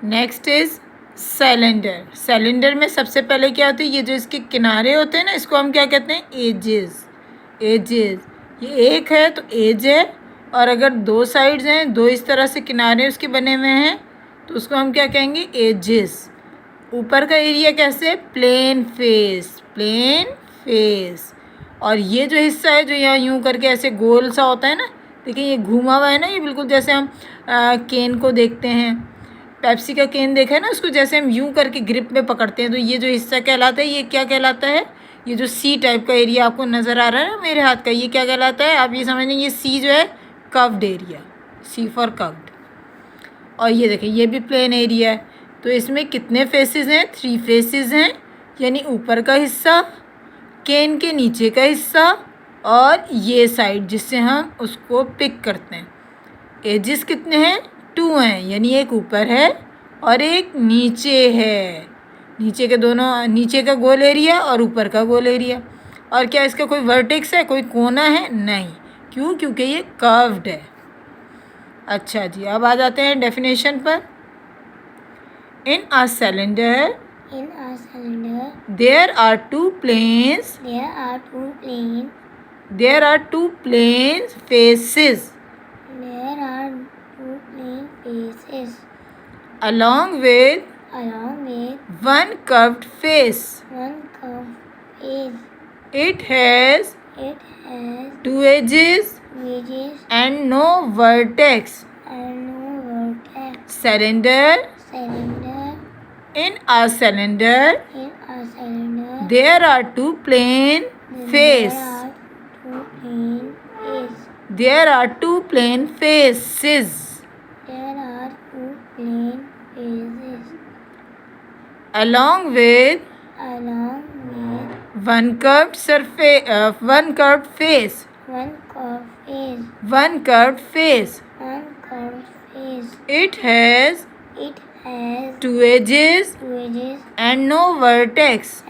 Next is cylinder. Cylinder में सबसे पहले क्या होती है, ये जो इसके किनारे होते हैं ना, इसको हम क्या कहते हैं, एजेस। एजेस, ये एक है तो एज है, और अगर दो साइड्स हैं, दो इस तरह से किनारे उसके बने हुए हैं, तो उसको हम क्या कहेंगे, एजेस। ऊपर का एरिया कैसे, प्लेन फेस, प्लेन फेस। और ये जो हिस्सा है जो यहाँ यूं करके ऐसे गोल सा होता है ना, देखिए ये घूमा हुआ है ना, ये बिल्कुल जैसे हम केन को देखते हैं, पेप्सी का केन देखा है ना, उसको जैसे हम यूं करके ग्रिप में पकड़ते हैं, तो ये जो हिस्सा कहलाता है, ये क्या कहलाता है, ये जो सी टाइप का एरिया आपको नज़र आ रहा है ना मेरे हाथ का, ये क्या कहलाता है, आप ये समझ लें, ये सी जो है curved area, C for curved. और ये देखिए ये भी प्लेन एरिया है। तो इसमें कितने फेसेस हैं, 3 फेसेस हैं, यानी ऊपर का हिस्सा, केन के नीचे का हिस्सा, और ये साइड जिससे हम उसको पिक करते हैं। एजेस कितने हैं, 2 हैं, यानी एक ऊपर है और एक नीचे है। नीचे के दोनों, नीचे का गोल एरिया और ऊपर का गोल एरिया। और क्या इसका कोई वर्टेक्स है, कोई कोना है, नहीं। क्यों, क्योंकि ये कर्व्ड है। अच्छा जी, अब आ जाते हैं डेफिनेशन पर। In a cylinder there are two planes faces along with one curved face. It has 2 edges and no vertex. Cylinder. In a cylinder there are 2 plane face. There are 2 plane faces. Along with one curved surface, one curved face. One curved face. It has 2 edges and no vertex.